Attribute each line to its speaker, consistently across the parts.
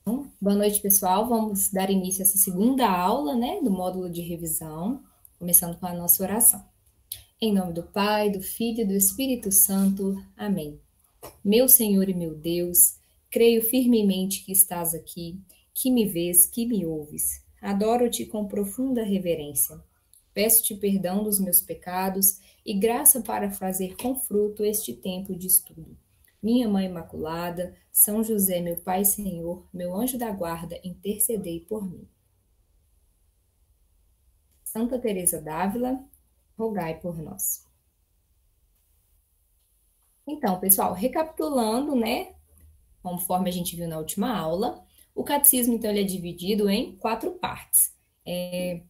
Speaker 1: Boa noite, pessoal. Vamos dar início a essa segunda aula, né, do módulo de revisão, começando com a nossa oração. Em nome do Pai, do Filho e do Espírito Santo. Amém. Meu Senhor e meu Deus, creio firmemente que estás aqui, que me vês, que me ouves. Adoro-te com profunda reverência. Peço-te perdão dos meus pecados e graça para fazer com fruto este tempo de estudo. Minha Mãe Imaculada, São José, meu Pai e Senhor, meu anjo da guarda, intercedei por mim. Santa Teresa d'Ávila, rogai por nós. Então, pessoal, recapitulando, né, conforme a gente viu na última aula, o catecismo, então, ele é dividido em 4 partes.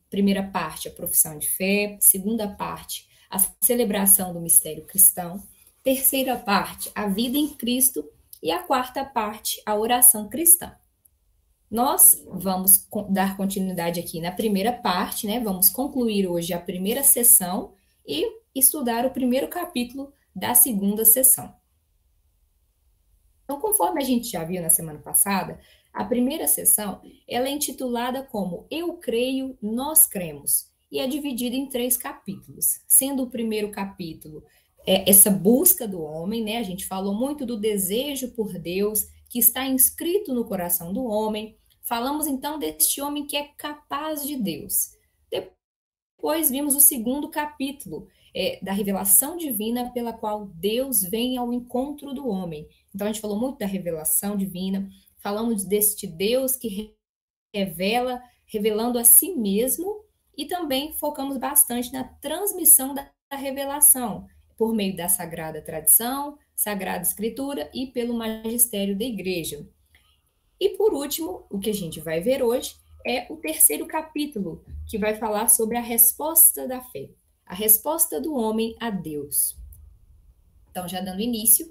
Speaker 1: Primeira parte, a profissão de fé. Segunda parte, a celebração do mistério cristão. Terceira parte, a vida em Cristo. E a quarta parte, a oração cristã. Nós vamos dar continuidade aqui na primeira parte, né? Vamos concluir hoje a primeira sessão e estudar o primeiro capítulo da segunda sessão. Então, conforme a gente já viu na semana passada, a primeira sessão ela é intitulada como Eu Creio, Nós Cremos, e é dividida em 3 capítulos, sendo o primeiro capítulo essa busca do homem, né? A gente falou muito do desejo por Deus que está inscrito no coração do homem. Falamos então deste homem que é capaz de Deus. Depois vimos o segundo capítulo, da revelação divina pela qual Deus vem ao encontro do homem. Então, a gente falou muito da revelação divina, falamos deste Deus que revela, revelando a si mesmo, e também focamos bastante na transmissão da revelação, por meio da Sagrada Tradição, Sagrada Escritura e pelo magistério da Igreja. E por último, o que a gente vai ver hoje é o terceiro capítulo, que vai falar sobre a resposta da fé, a resposta do homem a Deus. Então, já dando início,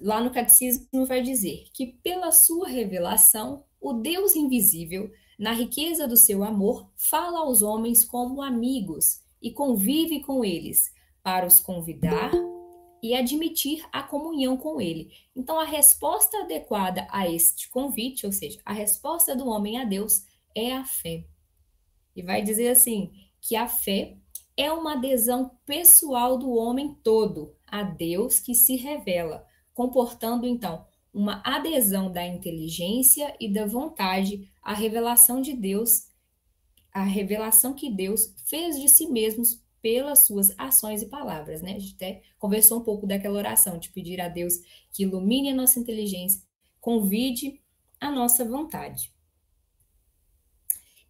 Speaker 1: lá no Catecismo vai dizer que pela sua revelação, o Deus invisível, na riqueza do seu amor, fala aos homens como amigos e convive com eles, para os convidar e admitir a comunhão com ele. Então, a resposta adequada a este convite, ou seja, a resposta do homem a Deus, é a fé. E vai dizer assim, que a fé é uma adesão pessoal do homem todo a Deus que se revela, comportando, então, uma adesão da inteligência e da vontade à revelação de Deus, a revelação que Deus fez de si mesmos pelas suas ações e palavras, né? A gente até conversou um pouco daquela oração de pedir a Deus que ilumine a nossa inteligência, convide a nossa vontade.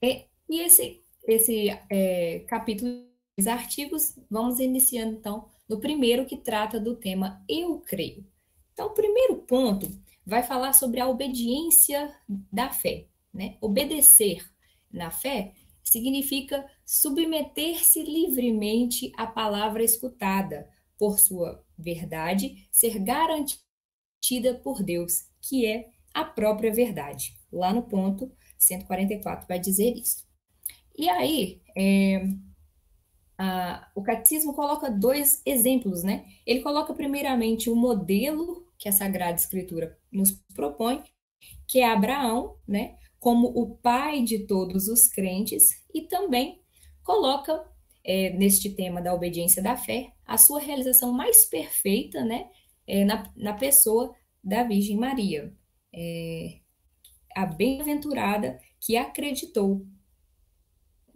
Speaker 1: E esse capítulo, os artigos, vamos iniciando então no primeiro que trata do tema Eu Creio. Então, o primeiro ponto vai falar sobre a obediência da fé, né? Obedecer na fé significa submeter-se livremente à palavra escutada, por sua verdade ser garantida por Deus, que é a própria verdade. Lá no ponto 144 vai dizer isso. E aí, o catecismo coloca 2 exemplos, né? Ele coloca primeiramente o modelo que a Sagrada Escritura nos propõe, que é Abraão, né? Como o pai de todos os crentes, e também coloca, neste tema da obediência da fé, a sua realização mais perfeita, né? Na pessoa da Virgem Maria, a bem-aventurada que acreditou.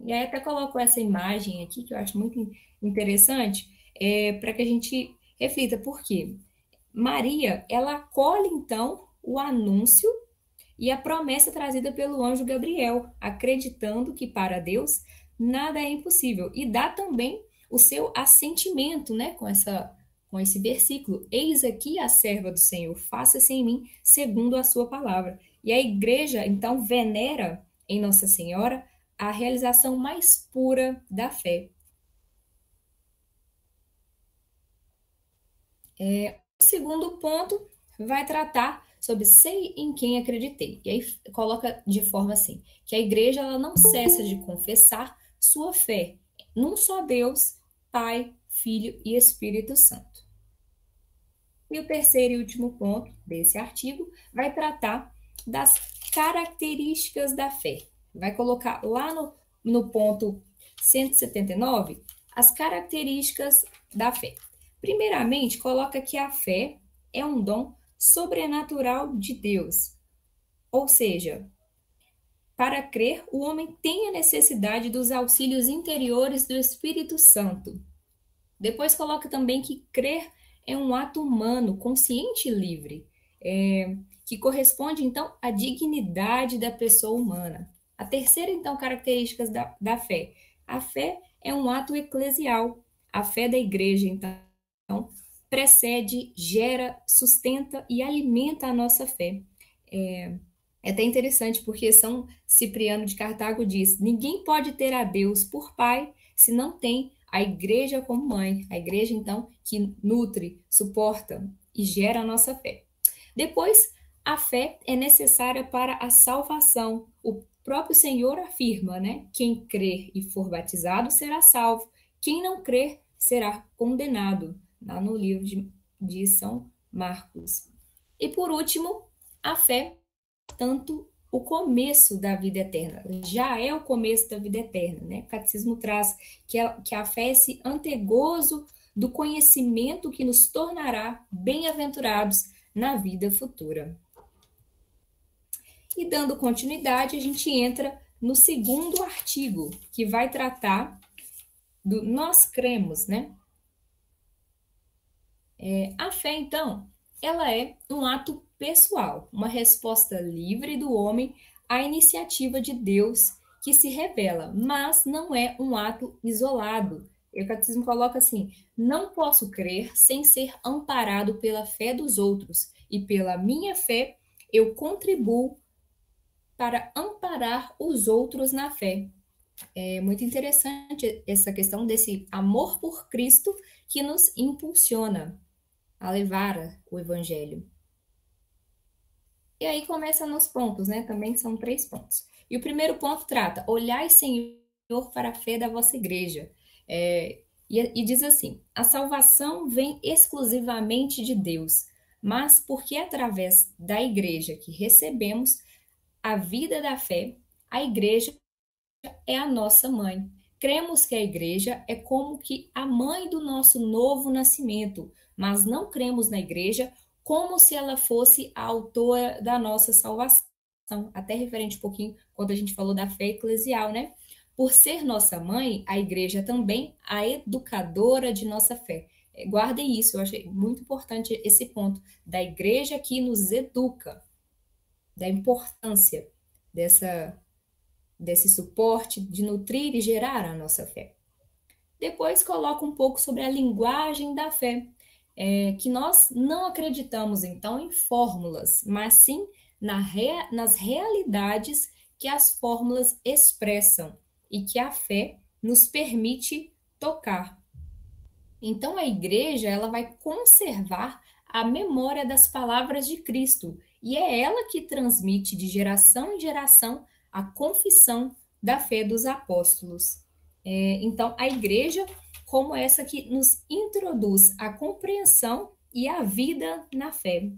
Speaker 1: E aí até coloco essa imagem aqui, que eu acho muito interessante, para que a gente reflita, por quê? Maria, ela acolhe, então, o anúncio e a promessa trazida pelo anjo Gabriel, acreditando que para Deus nada é impossível. E dá também o seu assentimento, né, com esse versículo. Eis aqui a serva do Senhor, faça-se em mim segundo a sua palavra. E a igreja, então, venera em Nossa Senhora a realização mais pura da fé. O segundo ponto vai tratar sobre sei em quem acreditei. E aí coloca de forma assim, que a igreja ela não cessa de confessar sua fé num só Deus, Pai, Filho e Espírito Santo. E o terceiro e último ponto desse artigo vai tratar das características da fé. Vai colocar lá no ponto 179 as características da fé. Primeiramente, coloca que a fé é um dom sobrenatural de Deus. Ou seja, para crer, o homem tem a necessidade dos auxílios interiores do Espírito Santo. Depois coloca também que crer é um ato humano, consciente e livre, que corresponde, então, à dignidade da pessoa humana. A terceira, então, característica da fé. A fé é um ato eclesial. A fé da igreja, então, precede, gera, sustenta e alimenta a nossa fé. É até interessante porque São Cipriano de Cartago diz: ninguém pode ter a Deus por pai se não tem a igreja como mãe. A igreja, então, que nutre, suporta e gera a nossa fé. Depois, a fé é necessária para a salvação. O próprio Senhor afirma, né? Quem crer e for batizado será salvo. Quem não crer será condenado. Lá no livro de São Marcos. E por último, a fé, tanto o começo da vida eterna, já é o começo da vida eterna, né? O catecismo traz que a fé é esse antegozo do conhecimento que nos tornará bem-aventurados na vida futura. E dando continuidade, a gente entra no segundo artigo, que vai tratar do nós cremos, né? A fé, então, ela é um ato pessoal, uma resposta livre do homem à iniciativa de Deus que se revela, mas não é um ato isolado. O catecismo coloca assim: não posso crer sem ser amparado pela fé dos outros, e pela minha fé eu contribuo para amparar os outros na fé. É muito interessante essa questão desse amor por Cristo que nos impulsiona a levar o evangelho. E aí começa nos pontos, né? Também são 3 pontos. E o primeiro ponto trata: olhai, Senhor, para a fé da vossa igreja. E diz assim: a salvação vem exclusivamente de Deus, mas porque através da igreja que recebemos a vida da fé, a igreja é a nossa mãe. Cremos que a igreja é como que a mãe do nosso novo nascimento, mas não cremos na igreja como se ela fosse a autora da nossa salvação. Até referente um pouquinho quando a gente falou da fé eclesial, né? Por ser nossa mãe, a igreja é também a educadora de nossa fé. Guardem isso, eu achei muito importante esse ponto da igreja que nos educa, da importância desse suporte de nutrir e gerar a nossa fé. Depois coloca um pouco sobre a linguagem da fé, que nós não acreditamos então em fórmulas, mas sim nas realidades que as fórmulas expressam e que a fé nos permite tocar. Então a igreja ela vai conservar a memória das palavras de Cristo e é ela que transmite de geração em geração a confissão da fé dos apóstolos. Então a igreja como essa que nos introduz a compreensão e a vida na fé.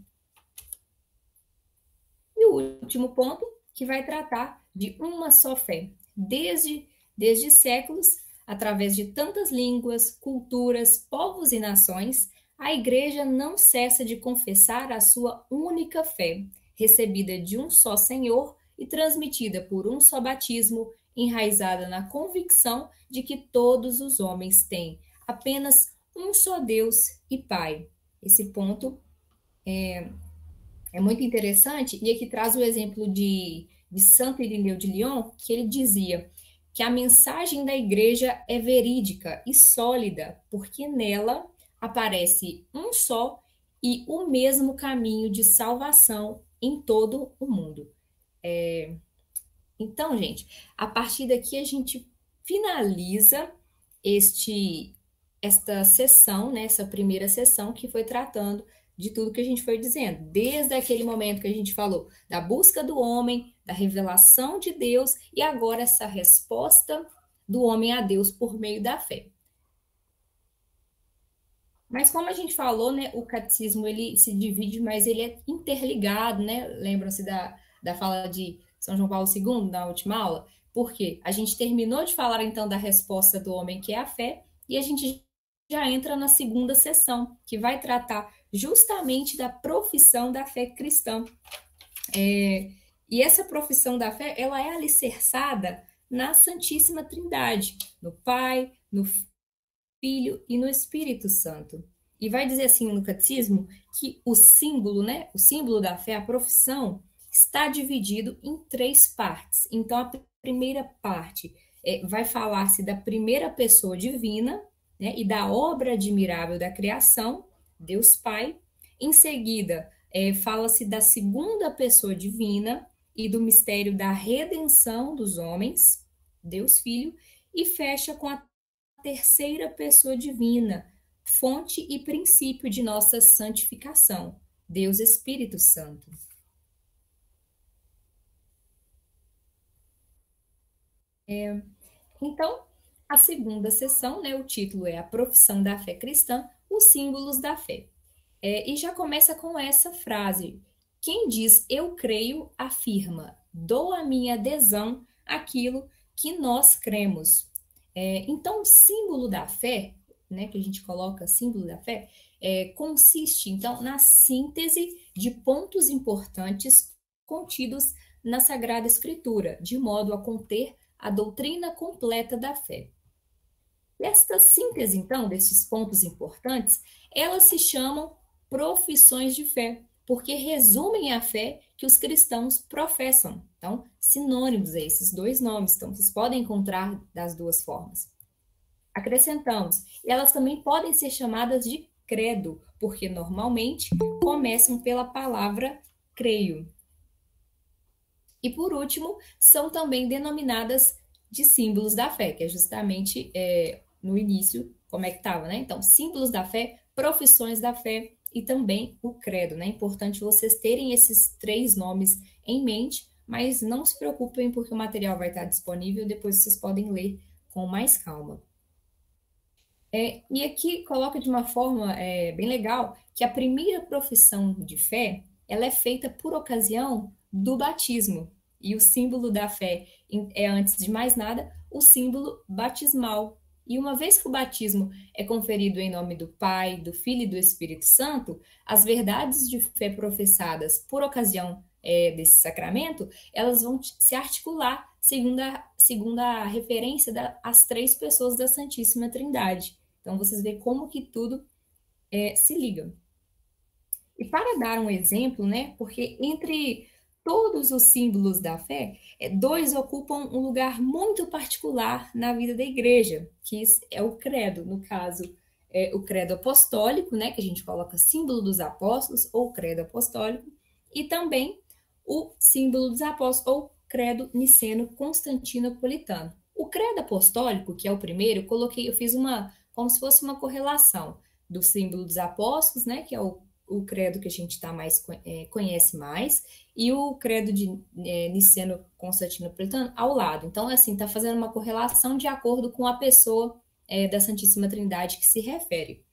Speaker 1: E o último ponto, que vai tratar de uma só fé. Desde séculos, através de tantas línguas, culturas, povos e nações, a igreja não cessa de confessar a sua única fé, recebida de um só Senhor e transmitida por um só batismo, enraizada na convicção de que todos os homens têm apenas um só Deus e Pai. Esse ponto é muito interessante e aqui traz o exemplo de Santo Irineu de Lyon, que ele dizia que a mensagem da igreja é verídica e sólida, porque nela aparece um só e o mesmo caminho de salvação em todo o mundo. Então, gente, a partir daqui a gente finaliza esta sessão, né, essa primeira sessão que foi tratando de tudo que a gente foi dizendo, desde aquele momento que a gente falou da busca do homem, da revelação de Deus e agora essa resposta do homem a Deus por meio da fé. Mas como a gente falou, né, o catecismo ele se divide, mas ele é interligado, né? Lembram-se da fala de São João Paulo II na última aula? Porque a gente terminou de falar então da resposta do homem, que é a fé, e a gente já entra na segunda sessão, que vai tratar justamente da profissão da fé cristã. E essa profissão da fé, ela é alicerçada na Santíssima Trindade, no Pai, no Filho e no Espírito Santo. E vai dizer assim no catecismo que o símbolo, né, o símbolo da fé, a profissão, está dividido em 3 partes. Então, a primeira parte vai falar-se da primeira pessoa divina, né, e da obra admirável da criação, Deus Pai. Em seguida, fala-se da segunda pessoa divina e do mistério da redenção dos homens, Deus Filho, e fecha com a terceira pessoa divina, fonte e princípio de nossa santificação, Deus Espírito Santo. Então, a segunda sessão, né, o título é A Profissão da Fé Cristã, os símbolos da fé. E já começa com essa frase: quem diz eu creio, afirma, dou a minha adesão àquilo que nós cremos. Então, o símbolo da fé, né, que a gente coloca símbolo da fé, consiste, então, na síntese de pontos importantes contidos na Sagrada Escritura, de modo a conter a doutrina completa da fé. Esta síntese, então, desses pontos importantes, elas se chamam profissões de fé, porque resumem a fé que os cristãos professam. Então, sinônimos a esses 2 nomes. Então, vocês podem encontrar das 2 formas. Acrescentamos, elas também podem ser chamadas de credo, porque normalmente começam pela palavra creio. E por último, são também denominadas de símbolos da fé, que é justamente no início como é que estava, né? Então, símbolos da fé, profissões da fé e também o credo, né? É importante vocês terem esses 3 nomes em mente, mas não se preocupem porque o material vai estar disponível, depois vocês podem ler com mais calma. E aqui coloca de uma forma bem legal que a primeira profissão de fé, ela é feita por ocasião do batismo. E o símbolo da fé é, antes de mais nada, o símbolo batismal. E uma vez que o batismo é conferido em nome do Pai, do Filho e do Espírito Santo, as verdades de fé professadas por ocasião desse sacramento, elas vão se articular segundo a referência das 3 pessoas da Santíssima Trindade. Então, vocês veem como que tudo se liga. E para dar um exemplo, né, porque entre todos os símbolos da fé, 2 ocupam um lugar muito particular na vida da igreja, que é o credo, no caso, o credo apostólico, né, que a gente coloca símbolo dos apóstolos, ou credo apostólico, e também o símbolo dos apóstolos, ou credo niceno-constantinopolitano. O credo apostólico, que é o primeiro, eu fiz como se fosse uma correlação do símbolo dos apóstolos, né, que é o credo que a gente conhece mais, e o credo de niceno-constantinopolitano ao lado. Então, assim, está fazendo uma correlação de acordo com a pessoa da Santíssima Trindade que se refere.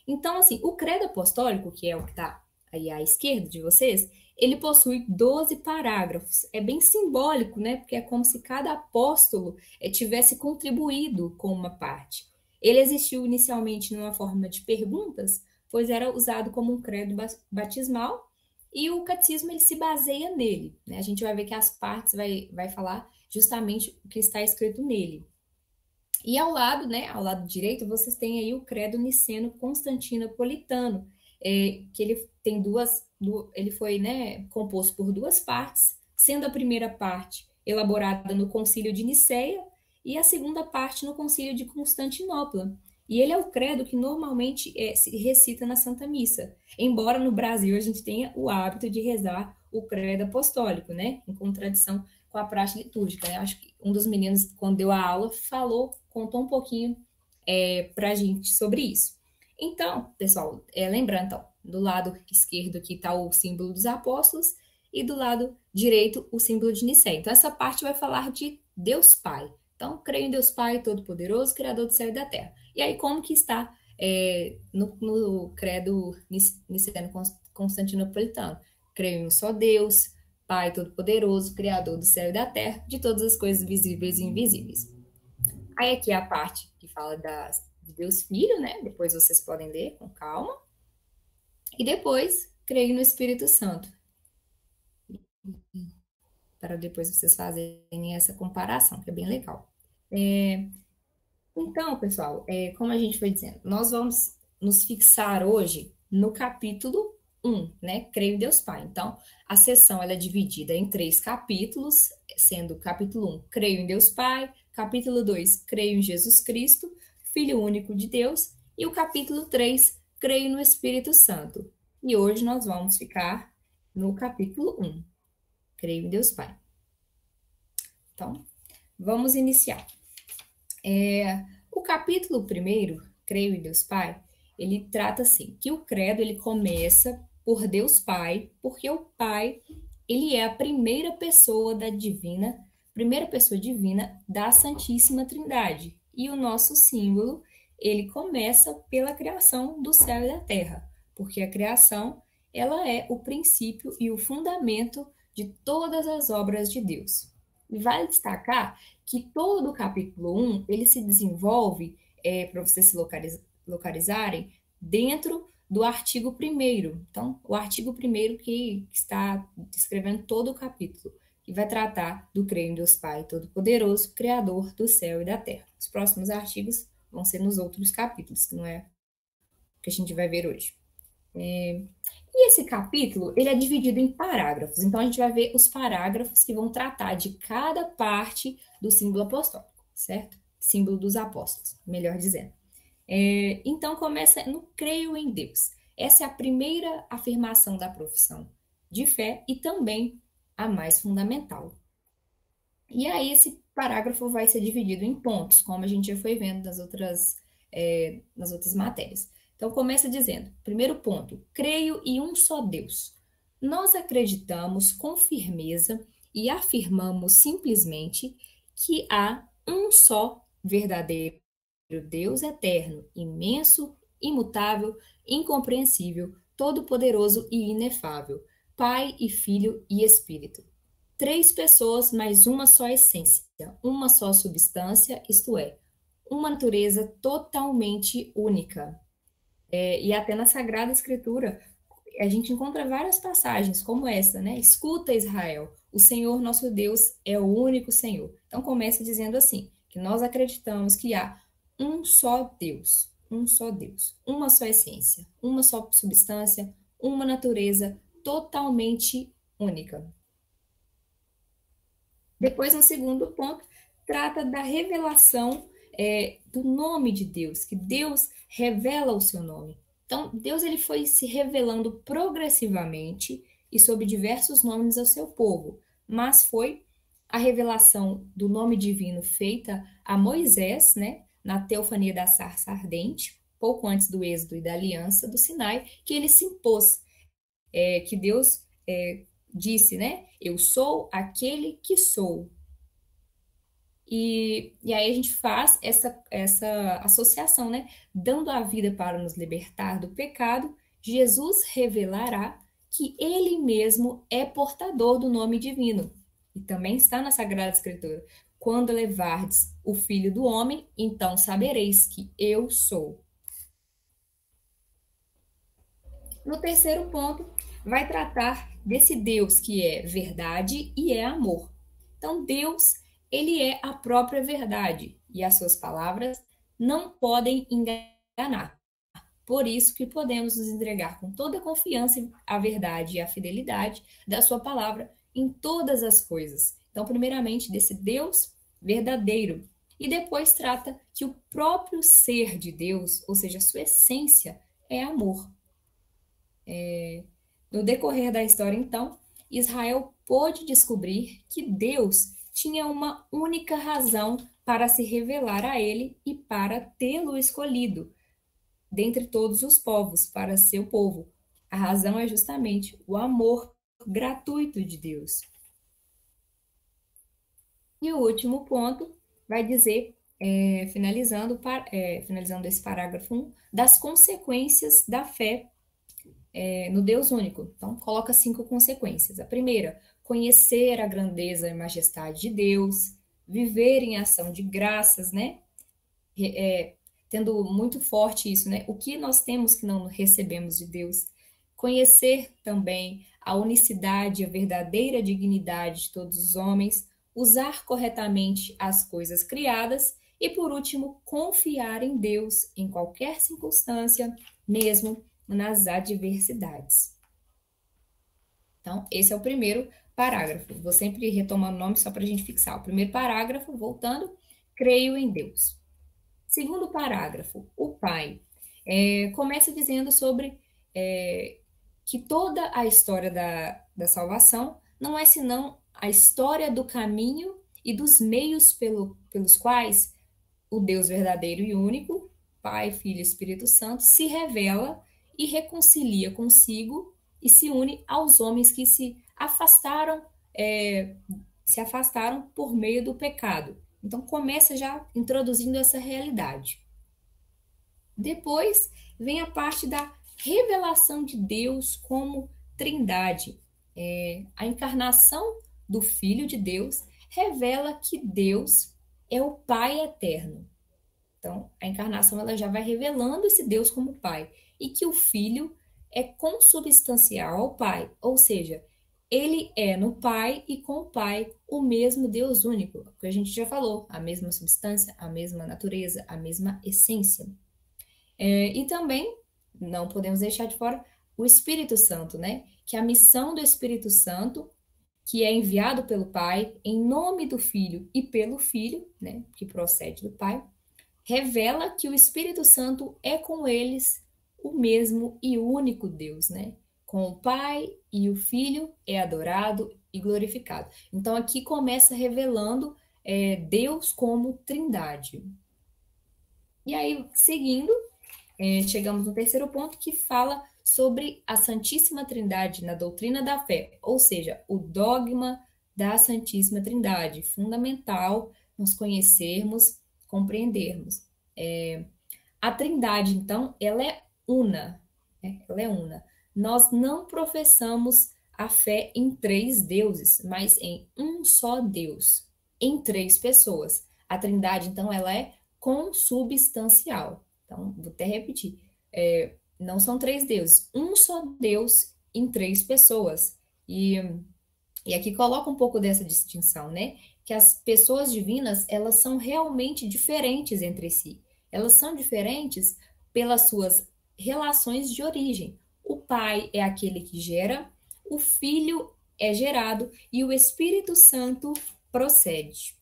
Speaker 1: Então, assim, o credo apostólico, que é o que está aí à esquerda de vocês, ele possui 12 parágrafos. É bem simbólico, né? Porque é como se cada apóstolo tivesse contribuído com uma parte. Ele existiu inicialmente numa forma de perguntas, pois era usado como um credo batismal, e o catecismo ele se baseia nele, né? A gente vai ver que as partes vai falar justamente o que está escrito nele. E ao lado, né, ao lado direito, vocês têm aí o credo niceno-constantinopolitano, que ele tem ele foi, né, composto por 2 partes, sendo a primeira parte elaborada no Concílio de Nicéia e a segunda parte no Concílio de Constantinopla. E ele é o credo que normalmente se recita na Santa Missa, embora no Brasil a gente tenha o hábito de rezar o credo apostólico, né, em contradição com a prática litúrgica. Eu acho que um dos meninos, quando deu a aula, contou um pouquinho para a gente sobre isso. Então, pessoal, lembrando, então, do lado esquerdo aqui está o símbolo dos apóstolos e do lado direito o símbolo de Nicéia. Então, essa parte vai falar de Deus Pai. Então, creio em Deus Pai Todo-Poderoso, Criador do céu e da terra. E aí, como que está no credo niceno-constantinopolitano? Creio em um só Deus, Pai Todo-Poderoso, Criador do céu e da terra, de todas as coisas visíveis e invisíveis. Aí aqui é a parte que fala de Deus Filho, né? Depois vocês podem ler com calma. E depois, creio no Espírito Santo. Para depois vocês fazerem essa comparação, que é bem legal. Então, pessoal, como a gente foi dizendo, nós vamos nos fixar hoje no capítulo 1, né? Creio em Deus Pai. Então, a sessão ela é dividida em 3 capítulos, sendo o capítulo 1, Creio em Deus Pai, capítulo 2, Creio em Jesus Cristo, Filho único de Deus, e o capítulo 3, Creio no Espírito Santo. E hoje nós vamos ficar no capítulo 1, Creio em Deus Pai. Então, vamos iniciar. O capítulo 1, Creio em Deus Pai, ele trata assim, que o credo ele começa por Deus Pai, porque o Pai, ele é a primeira pessoa divina da Santíssima Trindade. E o nosso símbolo, ele começa pela criação do céu e da terra, porque a criação, ela é o princípio e o fundamento de todas as obras de Deus. E vale destacar que todo o capítulo 1, ele se desenvolve, para vocês se localizarem, dentro do artigo 1º. Então, o artigo 1º que está descrevendo todo o capítulo, que vai tratar do creio em Deus Pai Todo-Poderoso, Criador do céu e da terra. Os próximos artigos vão ser nos outros capítulos, que não é o que a gente vai ver hoje. E esse capítulo, ele é dividido em parágrafos. Então, a gente vai ver os parágrafos que vão tratar de cada parte do símbolo apostólico, certo? Símbolo dos apóstolos, melhor dizendo. Então, começa no creio em Deus. Essa é a primeira afirmação da profissão de fé e também a mais fundamental. E aí, esse parágrafo vai ser dividido em pontos, como a gente já foi vendo nas outras matérias. Então, começa dizendo, primeiro ponto, creio em um só Deus. Nós acreditamos com firmeza e afirmamos simplesmente que há um só verdadeiro Deus eterno, imenso, imutável, incompreensível, todo-poderoso e inefável, Pai e Filho e Espírito. 3 pessoas, mas uma só essência, uma só substância, isto é, uma natureza totalmente única. E até na Sagrada Escritura, a gente encontra várias passagens como essa, né? Escuta, Israel, o Senhor nosso Deus é o único Senhor. Então começa dizendo assim, que nós acreditamos que há um só Deus, uma só essência, uma só substância, uma natureza totalmente única. Depois, no segundo ponto, trata da revelação do nome de Deus, que Deus revela o seu nome. Então, Deus ele foi se revelando progressivamente e sob diversos nomes ao seu povo, mas foi a revelação do nome divino feita a Moisés, né, na teofania da sarça ardente, pouco antes do êxodo e da aliança do Sinai, que ele se impôs, que Deus disse, né, eu sou aquele que sou. E aí a gente faz essa associação, né? Dando a vida para nos libertar do pecado, Jesus revelará que ele mesmo é portador do nome divino. E também está na Sagrada Escritura. Quando levardes o Filho do Homem, então sabereis que eu sou. No terceiro ponto, vai tratar desse Deus que é verdade e é amor. Então, Deus ele é a própria verdade e as suas palavras não podem enganar. Por isso que podemos nos entregar com toda a confiança à verdade e à fidelidade da sua palavra em todas as coisas. Então, primeiramente, desse Deus verdadeiro. E depois trata que o próprio ser de Deus, ou seja, a sua essência, é amor. No decorrer da história, então, Israel pôde descobrir que Deus tinha uma única razão para se revelar a ele e para tê-lo escolhido dentre todos os povos para seu povo. A razão é justamente o amor gratuito de Deus. E o último ponto vai dizer, finalizando esse parágrafo 1, das consequências da fé no Deus único. Então, coloca 5 consequências. A primeira, conhecer a grandeza e majestade de Deus, viver em ação de graças, né? Tendo muito forte isso, né? O que nós temos que não recebemos de Deus? Conhecer também a unicidade, a verdadeira dignidade de todos os homens, usar corretamente as coisas criadas e, por último, confiar em Deus em qualquer circunstância, mesmo nas adversidades. Então, esse é o primeiro parágrafo. Vou sempre retomando o nome só para a gente fixar. O primeiro parágrafo, voltando, creio em Deus. Segundo parágrafo, o Pai começa dizendo sobre que toda a história da salvação não é senão a história do caminho e dos meios pelos quais o Deus verdadeiro e único, Pai, Filho e Espírito Santo, se revela e reconcilia consigo e se une aos homens que se afastaram por meio do pecado. Então, começa já introduzindo essa realidade. Depois vem a parte da revelação de Deus como Trindade. A encarnação do Filho de Deus revela que Deus é o Pai eterno. Então, a encarnação ela já vai revelando esse Deus como Pai. E que o Filho é consubstancial ao Pai, ou seja, ele é no Pai e com o Pai o mesmo Deus único, que a gente já falou, a mesma substância, a mesma natureza, a mesma essência. E também, não podemos deixar de fora, o Espírito Santo, né? Que a missão do Espírito Santo, que é enviado pelo Pai, em nome do Filho e pelo Filho, né? Que procede do Pai, revela que o Espírito Santo é com eles o mesmo e único Deus, né? Com o Pai e o Filho é adorado e glorificado. Então, aqui começa revelando Deus como Trindade. E aí, seguindo, chegamos no terceiro ponto que fala sobre a Santíssima Trindade na doutrina da fé, ou seja, o dogma da Santíssima Trindade, fundamental nós conhecermos, compreendermos. A Trindade, então, ela é una, né? Ela é una. Nós não professamos a fé em três deuses, mas em um só Deus, em três pessoas. A Trindade, então, ela é consubstancial. Então, vou até repetir. Não são três deuses, um só Deus em três pessoas. E aqui coloca um pouco dessa distinção, né? Que as pessoas divinas, elas são realmente diferentes entre si. Elas são diferentes pelas suas relações de origem. O Pai é aquele que gera, o Filho é gerado e o Espírito Santo procede.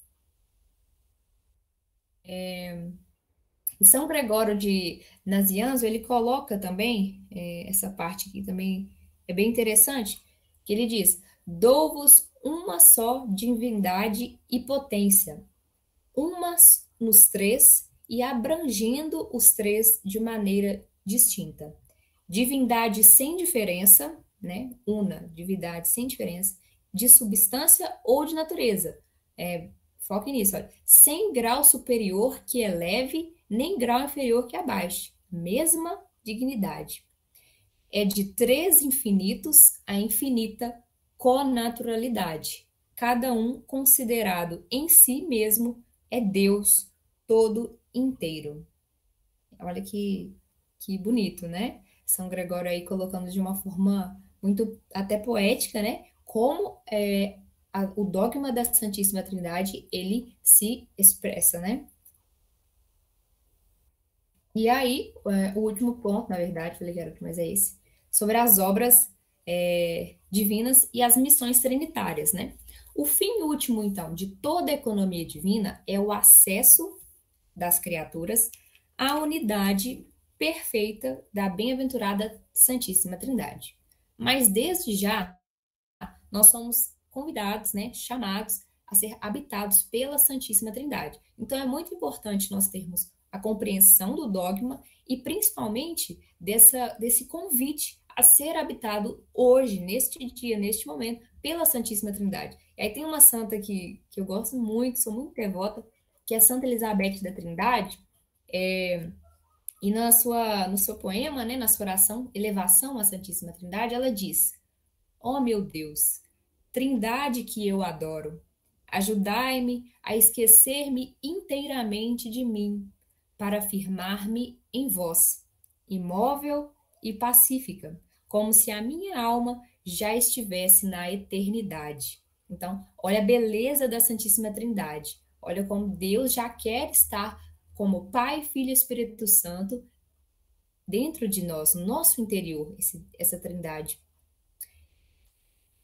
Speaker 1: E São Gregório de Nazianzo, ele coloca também, essa parte aqui também é bem interessante, que ele diz, dou-vos uma só divindade e potência, umas nos três e abrangendo os três de maneira distinta. Divindade sem diferença, né? Una, divindade sem diferença, de substância ou de natureza. Foque nisso, olha. Sem grau superior que eleve, nem grau inferior que abaixe. Mesma dignidade. É de três infinitos a infinita connaturalidade. Cada um considerado em si mesmo é Deus todo inteiro. Olha que bonito, né? São Gregório aí colocando de uma forma muito até poética, né? Como o dogma da Santíssima Trindade, ele se expressa, né? E aí, o último ponto, na verdade, falei que era outro, mas é esse, sobre as obras divinas e as missões trinitárias, né? O fim último, então, de toda a economia divina é o acesso das criaturas à unidade perfeita da bem-aventurada Santíssima Trindade. Mas desde já, nós somos convidados, né, chamados a ser habitados pela Santíssima Trindade. Então, é muito importante nós termos a compreensão do dogma e, principalmente, desse convite a ser habitado hoje, neste dia, neste momento, pela Santíssima Trindade. E aí tem uma santa que eu gosto muito, sou muito devota, que é Santa Elizabeth da Trindade, e no seu poema, né, na sua oração, Elevação à Santíssima Trindade, ela diz, ó meu Deus, Trindade que eu adoro, ajudai-me a esquecer-me inteiramente de mim, para firmar-me em vós, imóvel e pacífica, como se a minha alma já estivesse na eternidade. Então, olha a beleza da Santíssima Trindade. Olha como Deus já quer estar como Pai, Filho e Espírito Santo dentro de nós, no nosso interior, essa Trindade.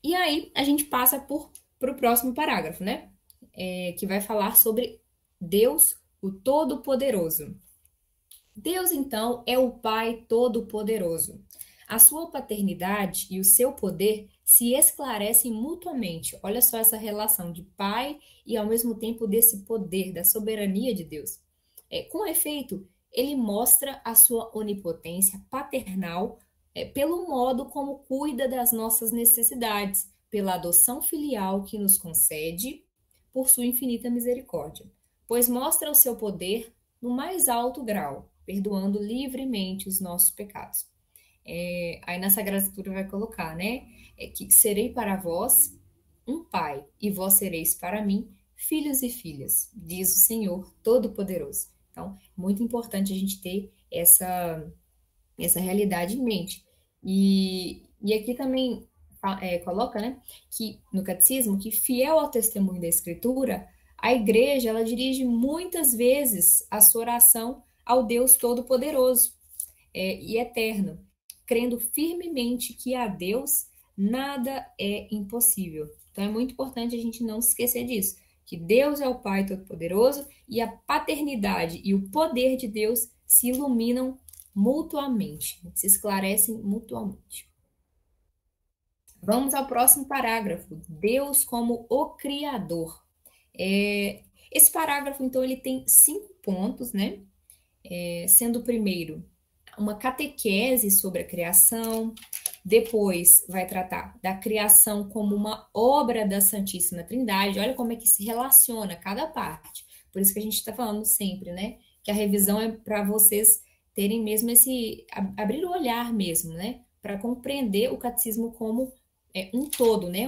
Speaker 1: E aí a gente passa para o próximo parágrafo, né? Que vai falar sobre Deus, o Todo-Poderoso. Deus, então, é o Pai Todo-Poderoso. A sua paternidade e o seu poder se esclarecem mutuamente. Olha só essa relação de Pai e, ao mesmo tempo, desse poder, da soberania de Deus. Com efeito, ele mostra a sua onipotência paternal pelo modo como cuida das nossas necessidades, pela adoção filial que nos concede por sua infinita misericórdia, pois mostra o seu poder no mais alto grau, perdoando livremente os nossos pecados. Aí na Sagrada Escritura vai colocar, né? Que serei para vós um pai, e vós sereis para mim filhos e filhas, diz o Senhor Todo-Poderoso. Então, muito importante a gente ter essa realidade em mente. E aqui também coloca, né, que no catecismo, que fiel ao testemunho da Escritura, a igreja, ela dirige muitas vezes a sua oração ao Deus Todo-Poderoso e Eterno, crendo firmemente que a Deus nada é impossível. Então é muito importante a gente não se esquecer disso, que Deus é o Pai Todo-Poderoso e a paternidade e o poder de Deus se iluminam mutuamente, se esclarecem mutuamente. Vamos ao próximo parágrafo. Deus como o Criador. Esse parágrafo, então, ele tem 5 pontos, né? Sendo o primeiro uma catequese sobre a criação, depois vai tratar da criação como uma obra da Santíssima Trindade. Olha como é que se relaciona cada parte. Por isso que a gente está falando sempre, né? Que a revisão é para vocês terem mesmo abrir o olhar mesmo, né? Para compreender o catecismo como um todo, né?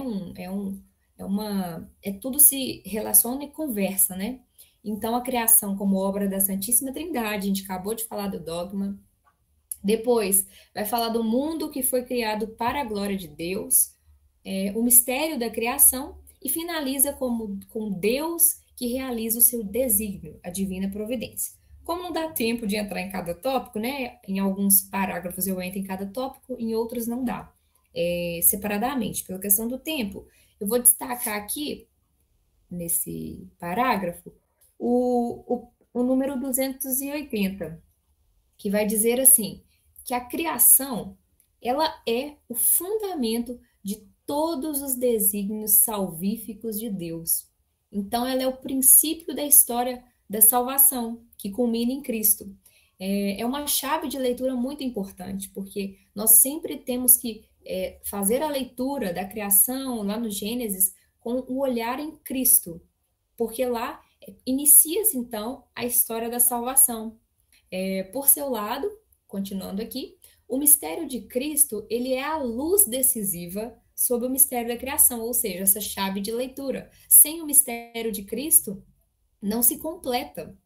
Speaker 1: Tudo se relaciona e conversa, né? Então, a criação como obra da Santíssima Trindade, a gente acabou de falar do dogma. Depois, vai falar do mundo que foi criado para a glória de Deus, o mistério da criação, e finaliza com Deus que realiza o seu desígnio, a divina providência. Como não dá tempo de entrar em cada tópico, né? Em alguns parágrafos eu entro em cada tópico, em outros não dá, separadamente, pela questão do tempo. Eu vou destacar aqui, nesse parágrafo, o número 280, que vai dizer assim, que a criação, ela é o fundamento de todos os desígnios salvíficos de Deus. Então, ela é o princípio da história da salvação, que culmina em Cristo. É uma chave de leitura muito importante, porque nós sempre temos que fazer a leitura da criação, lá no Gênesis, com o olhar em Cristo, porque lá inicia-se, então, a história da salvação. Por seu lado, continuando aqui, o mistério de Cristo, ele é a luz decisiva sobre o mistério da criação, ou seja, essa chave de leitura. Sem o mistério de Cristo, não se completa,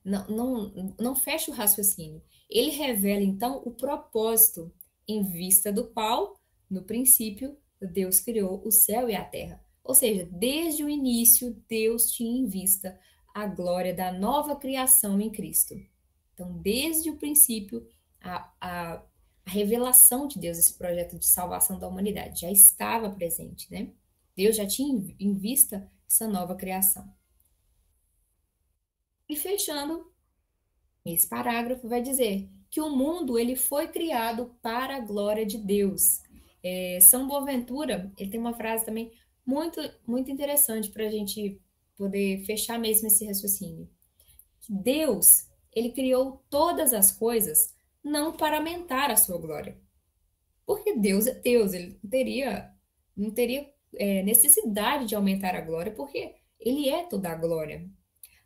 Speaker 1: não fecha o raciocínio. Ele revela, então, o propósito em vista do qual, no princípio, Deus criou o céu e a terra. Ou seja, desde o início, Deus tinha em vista a glória da nova criação em Cristo. Então, desde o princípio, a revelação de Deus, esse projeto de salvação da humanidade, já estava presente, né? Deus já tinha em vista essa nova criação. E fechando, esse parágrafo vai dizer que o mundo ele foi criado para a glória de Deus. São Boaventura, ele tem uma frase também muito, muito interessante para a gente poder fechar mesmo esse raciocínio. Deus, ele criou todas as coisas não para aumentar a sua glória. Porque Deus é Deus, ele não teria necessidade de aumentar a glória, porque ele é toda a glória.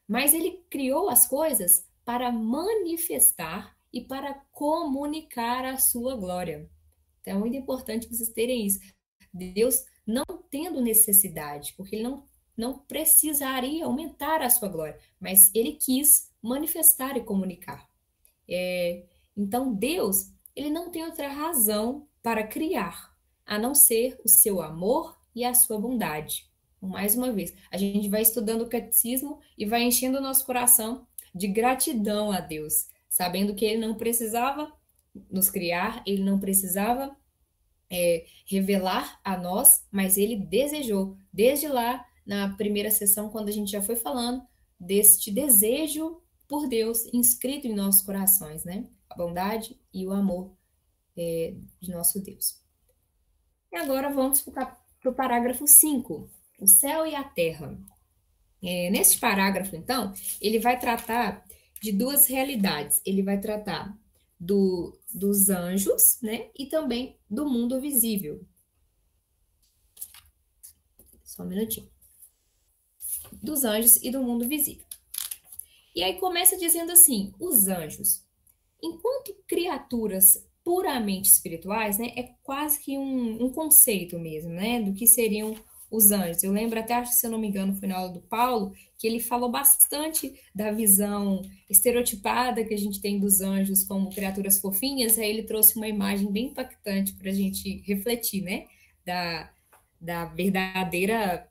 Speaker 1: Mas ele criou as coisas para manifestar e para comunicar a sua glória. Então é muito importante vocês terem isso. Deus não tendo necessidade, porque ele não precisaria aumentar a sua glória, mas ele quis manifestar e comunicar. Então, Deus, ele não tem outra razão para criar, a não ser o seu amor e a sua bondade. Mais uma vez, a gente vai estudando o catecismo e vai enchendo o nosso coração de gratidão a Deus, sabendo que ele não precisava nos criar, ele não precisava revelar a nós, mas ele desejou, desde lá na primeira sessão, quando a gente já foi falando deste desejo por Deus inscrito em nossos corações, né? A bondade e o amor de nosso Deus. E agora vamos para o parágrafo 5, o céu e a terra. Neste parágrafo, então, ele vai tratar de duas realidades. Ele vai tratar dos anjos, né? E também do mundo visível. Só um minutinho. Dos anjos e do mundo visível. E aí começa dizendo assim, os anjos, enquanto criaturas puramente espirituais, né, é quase que um conceito mesmo, né, do que seriam os anjos. Eu lembro até, acho que se eu não me engano, foi na aula do Paulo, que ele falou bastante da visão estereotipada que a gente tem dos anjos como criaturas fofinhas, aí ele trouxe uma imagem bem impactante para a gente refletir, né, da verdadeira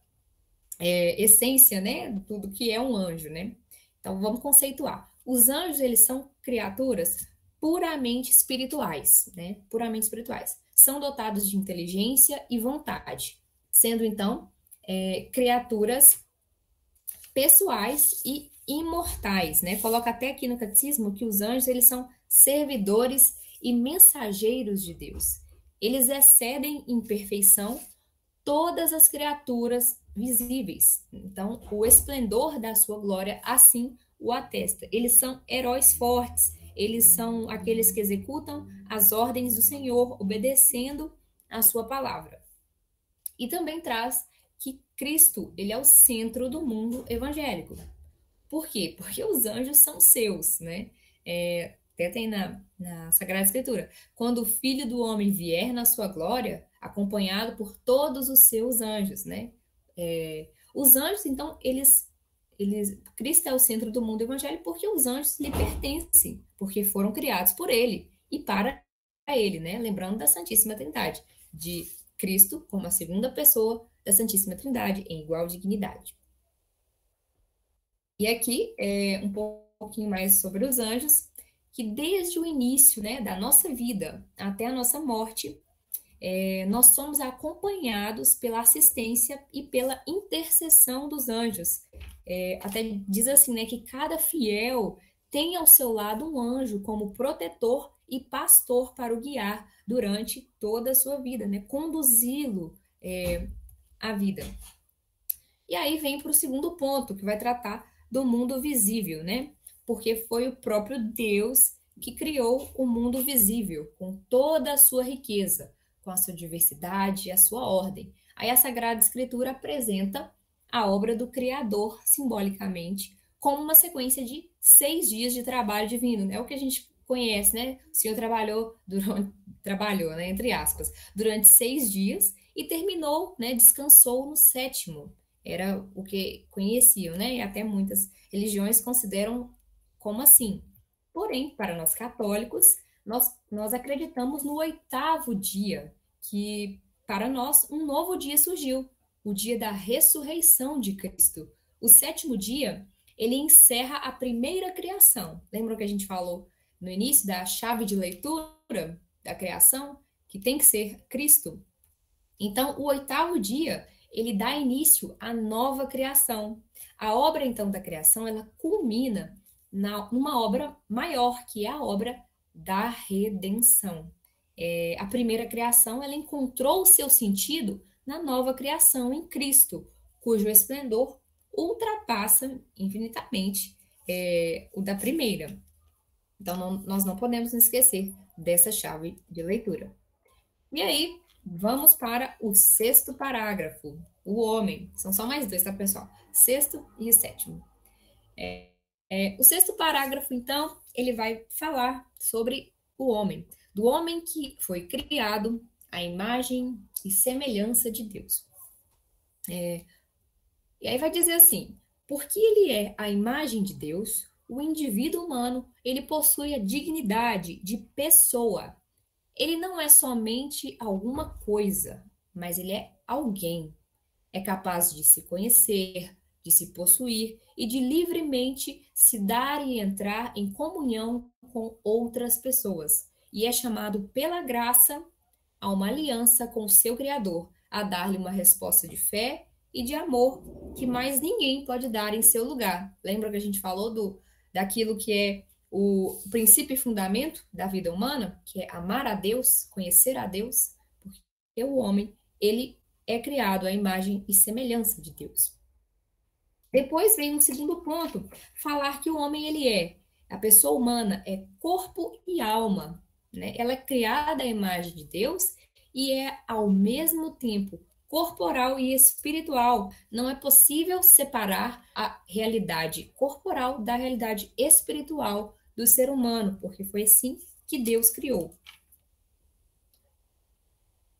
Speaker 1: essência, né, do que é um anjo, né. Então, vamos conceituar. Os anjos, eles são criaturas puramente espirituais, né? Puramente espirituais. São dotados de inteligência e vontade, sendo, então, criaturas pessoais e imortais, né? Coloca até aqui no catecismo que os anjos, eles são servidores e mensageiros de Deus. Eles excedem em perfeição todas as criaturas visíveis. Então, o esplendor da sua glória assim o atesta. Eles são heróis fortes, eles são aqueles que executam as ordens do Senhor, obedecendo a sua palavra. E também traz que Cristo, ele é o centro do mundo evangélico. Por quê? Porque os anjos são seus, né? Até tem na Sagrada Escritura. Quando o Filho do Homem vier na sua glória, acompanhado por todos os seus anjos, né? Os anjos, então, Cristo é o centro do mundo evangélico porque os anjos lhe pertencem, porque foram criados por ele e para ele, né? Lembrando da Santíssima Trindade, de Cristo como a segunda pessoa da Santíssima Trindade, em igual dignidade. E aqui, um pouquinho mais sobre os anjos, que desde o início, né, da nossa vida até a nossa morte, nós somos acompanhados pela assistência e pela intercessão dos anjos. Até diz assim, né, que cada fiel tem ao seu lado um anjo como protetor e pastor para o guiar durante toda a sua vida, né, conduzi-lo à vida. E aí vem para o segundo ponto, que vai tratar do mundo visível, né? Porque foi o próprio Deus que criou o mundo visível, com toda a sua riqueza, com a sua diversidade e a sua ordem. Aí a Sagrada Escritura apresenta a obra do Criador, simbolicamente, como uma sequência de 6 dias de trabalho divino. É o que a gente conhece, né? O Senhor trabalhou, né, entre aspas, durante 6 dias e terminou, né, descansou no 7º. Era o que conheciam, né? E até muitas religiões consideram como assim. Porém, para nós católicos, nós acreditamos no 8º dia, que para nós um novo dia surgiu, o dia da ressurreição de Cristo. O 7º dia, ele encerra a primeira criação. Lembram que a gente falou no início da chave de leitura da criação, que tem que ser Cristo? Então, o 8º dia, ele dá início à nova criação. A obra, então, da criação, ela culmina numa obra maior, que é a obra da redenção. A primeira criação, ela encontrou o seu sentido na nova criação em Cristo, cujo esplendor ultrapassa infinitamente o da primeira. Então, nós não podemos nos esquecer dessa chave de leitura. E aí, vamos para o 6º parágrafo, o homem. São só mais 2, tá, pessoal? 6º e o 7º. O 6º parágrafo, então, ele vai falar sobre o homem, do homem que foi criado à imagem e semelhança de Deus. E aí vai dizer assim: porque ele é a imagem de Deus, o indivíduo humano, ele possui a dignidade de pessoa. Ele não é somente alguma coisa, mas ele é alguém. É capaz de se conhecer, de se possuir e de livremente se dar e entrar em comunhão com outras pessoas. E é chamado pela graça a uma aliança com o seu Criador, a dar-lhe uma resposta de fé e de amor que mais ninguém pode dar em seu lugar. Lembra que a gente falou daquilo que é o princípio e fundamento da vida humana, que é amar a Deus, conhecer a Deus, porque o homem, ele é criado à imagem e semelhança de Deus. Depois vem um segundo ponto, falar que o homem ele é, a pessoa humana é corpo e alma, né? Ela é criada à imagem de Deus e é ao mesmo tempo corporal e espiritual. Não é possível separar a realidade corporal da realidade espiritual do ser humano, porque foi assim que Deus criou.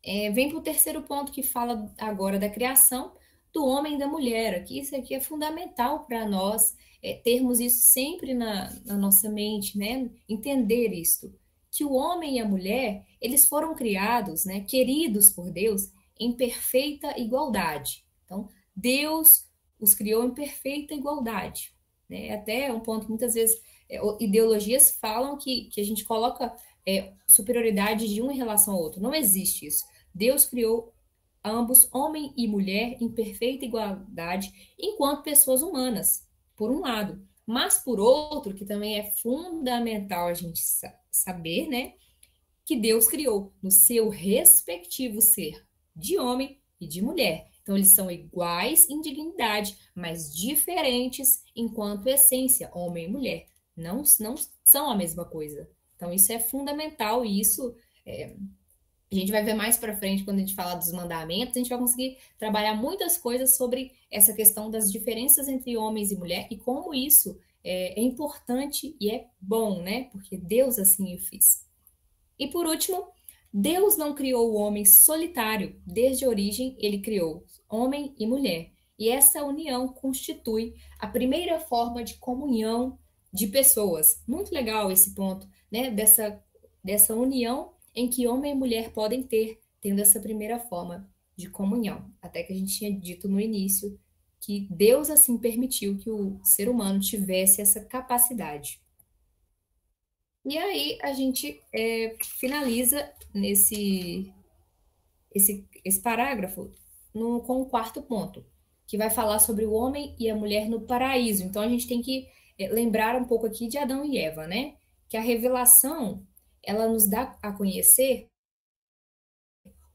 Speaker 1: Vem para o terceiro ponto que fala agora da criação do homem e da mulher. Aqui, isso aqui é fundamental para nós termos isso sempre na nossa mente, né? Entender isto, que o homem e a mulher, eles foram criados, né, queridos por Deus, em perfeita igualdade. Então, Deus os criou em perfeita igualdade. Né? Até um ponto, muitas vezes, ideologias falam que a gente coloca superioridade de um em relação ao outro. Não existe isso. Deus criou ambos, homem e mulher, em perfeita igualdade, enquanto pessoas humanas, por um lado. Mas, por outro, que também é fundamental a gente saber, né? Que Deus criou no seu respectivo ser de homem e de mulher. Então, eles são iguais em dignidade, mas diferentes enquanto essência, homem e mulher. Não são a mesma coisa. Então, isso é fundamental e isso a gente vai ver mais para frente quando a gente falar dos mandamentos, a gente vai conseguir trabalhar muitas coisas sobre essa questão das diferenças entre homens e mulher e como isso é importante e é bom, né? Porque Deus assim o fez. E por último, Deus não criou o homem solitário. Desde a origem, ele criou homem e mulher. E essa união constitui a primeira forma de comunhão de pessoas. Muito legal esse ponto, né? Dessa união em que homem e mulher podem ter, tendo essa primeira forma de comunhão. Até que a gente tinha dito no início que Deus assim permitiu que o ser humano tivesse essa capacidade. E aí a gente finaliza esse parágrafo com o quarto ponto, que vai falar sobre o homem e a mulher no paraíso. Então a gente tem que lembrar um pouco aqui de Adão e Eva, né? Que a revelação ela nos dá a conhecer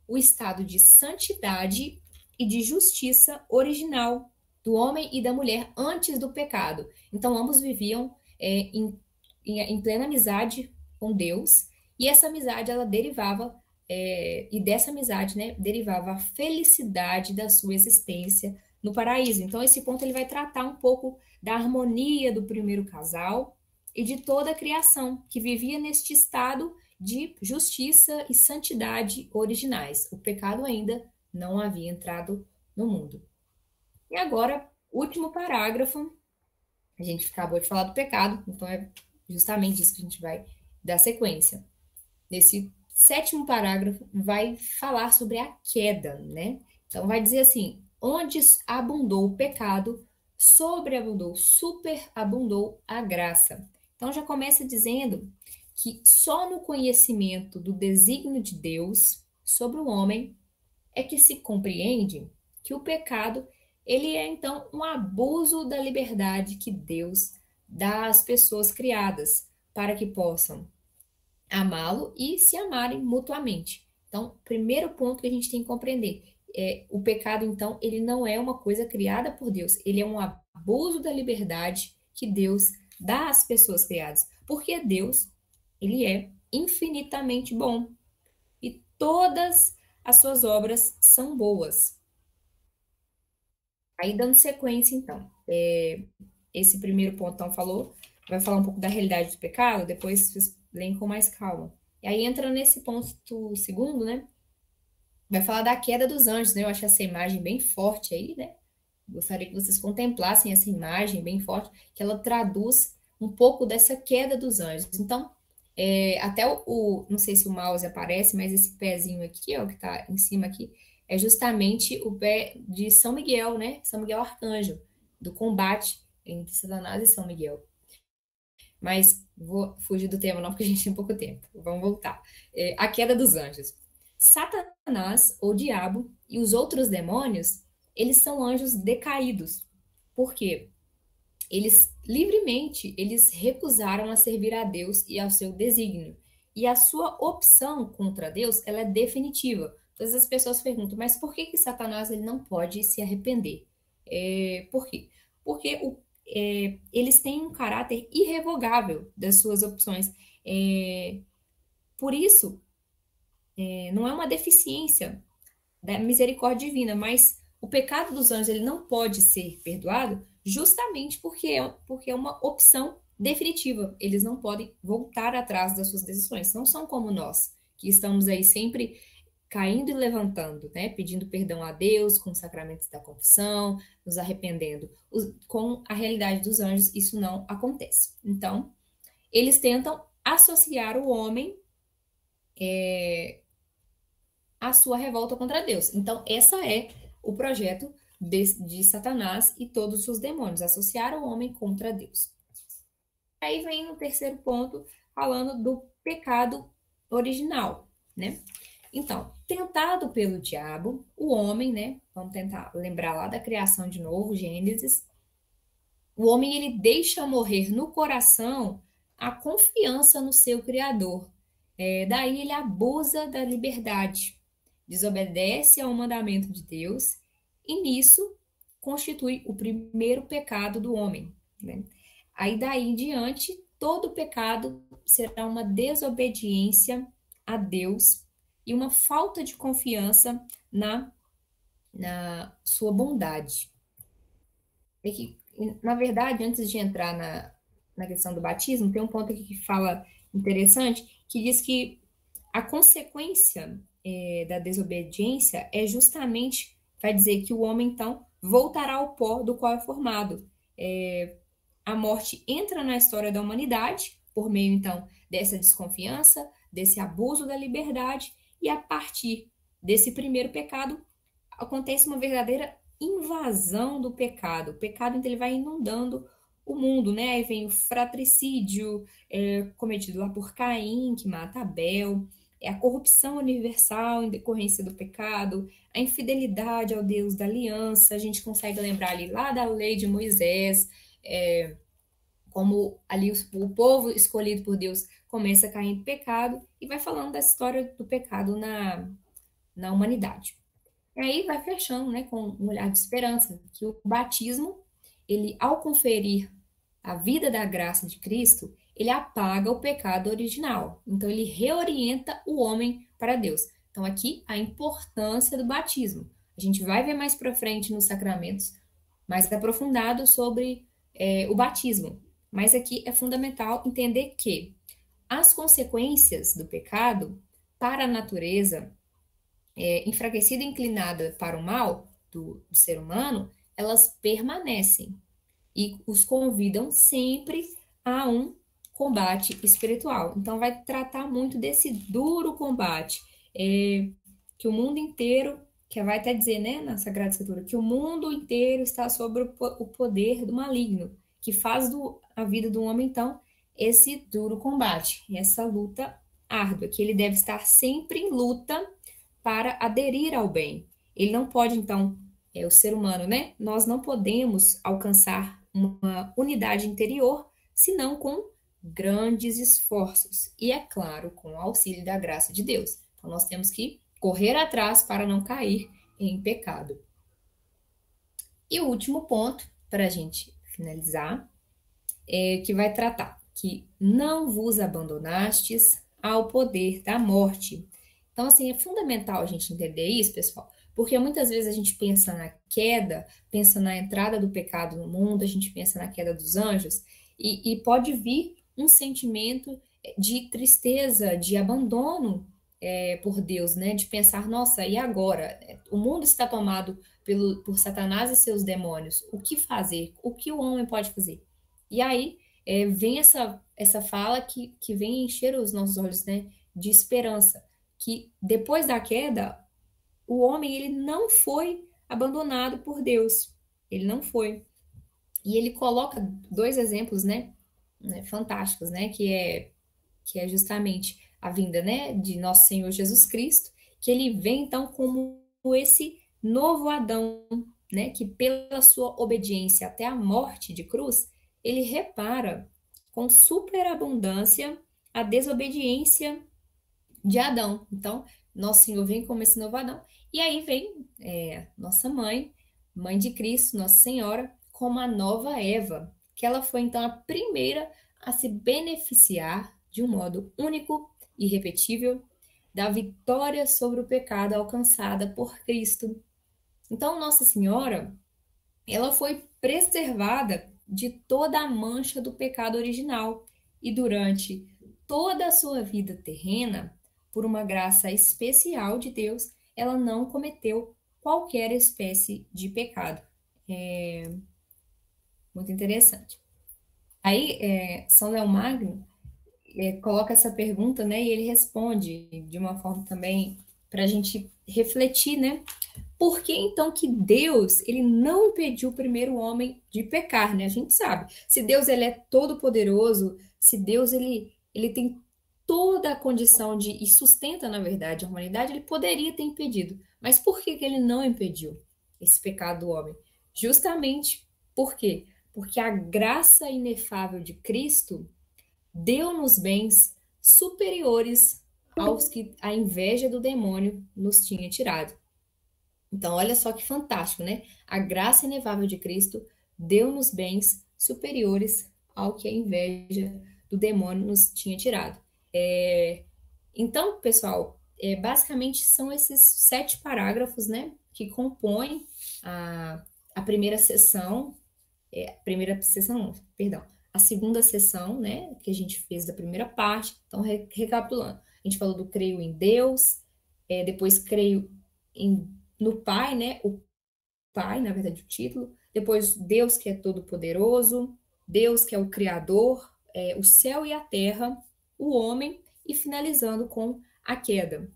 Speaker 1: o estado de santidade e de justiça original do homem e da mulher antes do pecado. Então ambos viviam em plena amizade com Deus, e essa amizade ela derivava e dessa amizade, né, derivava a felicidade da sua existência no paraíso. Então esse ponto ele vai tratar um pouco da harmonia do primeiro casal e de toda a criação que vivia neste estado de justiça e santidade originais. O pecado ainda não havia entrado no mundo. E agora, último parágrafo. A gente acabou de falar do pecado, então é justamente isso que a gente vai dar sequência. Nesse sétimo parágrafo vai falar sobre a queda, né? Então vai dizer assim: onde abundou o pecado, sobreabundou, superabundou a graça. Então já começa dizendo que só no conhecimento do desígnio de Deus sobre o homem é que se compreende que o pecado ele é então um abuso da liberdade que Deus dá às pessoas criadas para que possam amá-lo e se amarem mutuamente. Então, primeiro ponto que a gente tem que compreender o pecado, então, ele não é uma coisa criada por Deus, ele é um abuso da liberdade que Deus dá às pessoas criadas, porque Deus, ele é infinitamente bom e todas as suas obras são boas. Aí, dando sequência, então, esse primeiro ponto, então, vai falar um pouco da realidade do pecado, depois vocês leem com mais calma. E aí entra nesse ponto segundo, né? vai falar da queda dos anjos, né? Eu acho essa imagem bem forte aí, né? Gostaria que vocês contemplassem essa imagem bem forte, que ela traduz um pouco dessa queda dos anjos. Então, até não sei se o mouse aparece, mas esse pezinho aqui, ó, que tá em cima aqui, é justamente o pé de São Miguel, né? São Miguel Arcanjo, do combate entre Satanás e São Miguel. Mas vou fugir do tema não, porque a gente tem pouco tempo. Vamos voltar. A queda dos anjos. Satanás, ou diabo, e os outros demônios, eles são anjos decaídos. Por quê? Eles livremente eles recusaram a servir a Deus e ao seu desígnio. E a sua opção contra Deus, ela é definitiva. Todas as pessoas perguntam, mas por que que Satanás ele não pode se arrepender? Por quê? Porque eles têm um caráter irrevogável das suas opções. Por isso, não é uma deficiência da misericórdia divina, mas o pecado dos anjos ele não pode ser perdoado justamente porque é uma opção definitiva. Eles não podem voltar atrás das suas decisões. Não são como nós, que estamos aí sempre caindo e levantando, né? Pedindo perdão a Deus com os sacramentos da confissão, nos arrependendo. Com a realidade dos anjos, isso não acontece. Então, eles tentam associar o homem à sua revolta contra Deus. Então, essa é o projeto de Satanás e todos os demônios, associar o homem contra Deus. Aí vem o terceiro ponto, falando do pecado original, né? Então, tentado pelo diabo, o homem, né? Vamos tentar lembrar lá da criação de novo, Gênesis. O homem, ele deixa morrer no coração a confiança no seu Criador. Daí ele abusa da liberdade, desobedece ao mandamento de Deus e nisso constitui o primeiro pecado do homem, né? Aí daí em diante, todo pecado será uma desobediência a Deus e uma falta de confiança na sua bondade. É que, na verdade, antes de entrar na questão do batismo, tem um ponto aqui que fala interessante, que diz que a consequência da desobediência é justamente, vai dizer que o homem, então, voltará ao pó do qual é formado. A morte entra na história da humanidade, por meio, então, dessa desconfiança, desse abuso da liberdade, e a partir desse primeiro pecado, acontece uma verdadeira invasão do pecado. O pecado, então, ele vai inundando o mundo, né? Aí vem o fratricídio, cometido lá por Caim, que mata Abel, a corrupção universal em decorrência do pecado, a infidelidade ao Deus da aliança, a gente consegue lembrar ali lá da lei de Moisés, como ali o povo escolhido por Deus começa a cair em pecado, e vai falando da história do pecado na humanidade. E aí vai fechando, né, com um olhar de esperança, que o batismo, ele, ao conferir a vida da graça de Cristo, ele apaga o pecado original. Então, ele reorienta o homem para Deus. Então, aqui, a importância do batismo. A gente vai ver mais para frente nos sacramentos, mais aprofundado sobre o batismo. Mas aqui é fundamental entender que as consequências do pecado para a natureza enfraquecida e inclinada para o mal do ser humano, elas permanecem e os convidam sempre a um combate espiritual. Então, vai tratar muito desse duro combate, que o mundo inteiro, que vai até dizer, né, na Sagrada Escritura, que o mundo inteiro está sob o poder do maligno, que faz a vida do homem, então, esse duro combate, essa luta árdua, que ele deve estar sempre em luta para aderir ao bem. Ele não pode, então, o ser humano, né? Nós não podemos alcançar uma unidade interior senão com grandes esforços. E, é claro, com o auxílio da graça de Deus. Então, nós temos que correr atrás para não cair em pecado. E o último ponto, para a gente finalizar, que vai tratar que não vos abandonastes ao poder da morte. Então, assim, é fundamental a gente entender isso, pessoal, porque muitas vezes a gente pensa na queda, pensa na entrada do pecado no mundo, a gente pensa na queda dos anjos, e pode vir um sentimento de tristeza, de abandono por Deus, né? De pensar, nossa, e agora? O mundo está tomado por Satanás e seus demônios. O que fazer? O que o homem pode fazer? E aí vem essa fala que vem encher os nossos olhos, né? De esperança. Que depois da queda, o homem ele não foi abandonado por Deus. Ele não foi. E ele coloca dois exemplos, né, fantásticos, né, que é justamente a vinda, né, de nosso Senhor Jesus Cristo, que ele vem então como esse novo Adão, né, que pela sua obediência até a morte de cruz, ele repara com superabundância a desobediência de Adão. Então, nosso Senhor vem como esse novo Adão, e aí vem nossa mãe, mãe de Cristo, Nossa Senhora, como a nova Eva, que ela foi então a primeira a se beneficiar de um modo único e irrepetível da vitória sobre o pecado alcançada por Cristo. Então, Nossa Senhora, ela foi preservada de toda a mancha do pecado original e durante toda a sua vida terrena, por uma graça especial de Deus, ela não cometeu qualquer espécie de pecado. É muito interessante. Aí, São Leão Magno coloca essa pergunta, né, e ele responde de uma forma também para a gente refletir, né? Por que então que Deus ele não impediu o primeiro homem de pecar, né? A gente sabe. Se Deus ele é todo poderoso, se Deus ele tem toda a condição de e sustenta na verdade a humanidade, ele poderia ter impedido. Mas por que que ele não impediu esse pecado do homem? Justamente por quê? Porque a graça inefável de Cristo deu-nos bens superiores aos que a inveja do demônio nos tinha tirado. Então, olha só que fantástico, né? A graça inevável de Cristo deu-nos bens superiores ao que a inveja do demônio nos tinha tirado. Então, pessoal, basicamente são esses 7 parágrafos, né, que compõem a primeira sessão, não, perdão, a segunda sessão, né, que a gente fez da primeira parte. Então, recapitulando, a gente falou do creio em Deus, depois creio no Pai, né, o Pai, na verdade, o título, depois Deus que é todo-poderoso, Deus que é o Criador, o céu e a terra, o homem, e finalizando com a queda.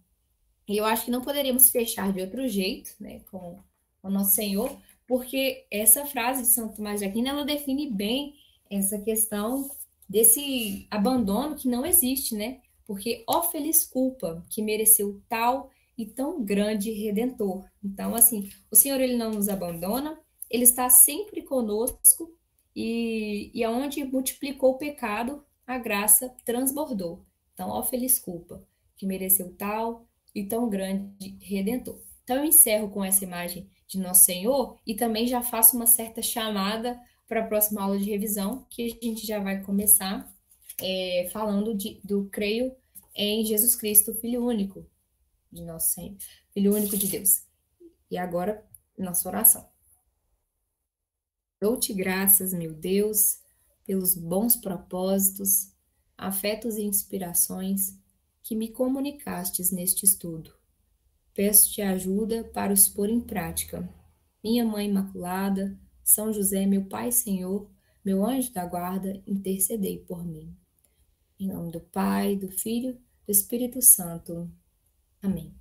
Speaker 1: E eu acho que não poderíamos fechar de outro jeito, né, com o nosso Senhor, porque essa frase de Santo Tomás de Aquino, ela define bem essa questão desse abandono que não existe, né? Porque ó feliz culpa que mereceu tal e tão grande redentor. Então, assim, o Senhor ele não nos abandona, ele está sempre conosco e aonde multiplicou o pecado, a graça transbordou. Então, ó feliz culpa que mereceu tal e tão grande redentor. Então, eu encerro com essa imagem de Nosso Senhor e também já faço uma certa chamada para a próxima aula de revisão, que a gente já vai começar falando do creio em Jesus Cristo, Filho único de Nosso Senhor, Filho único de Deus. E agora, nossa oração. Dou-te graças, meu Deus, pelos bons propósitos, afetos e inspirações que me comunicastes neste estudo. Peço-te ajuda para os pôr em prática. Minha Mãe Imaculada, São José, meu Pai Senhor, meu anjo da guarda, intercedei por mim. Em nome do Pai, do Filho, do Espírito Santo. Amém.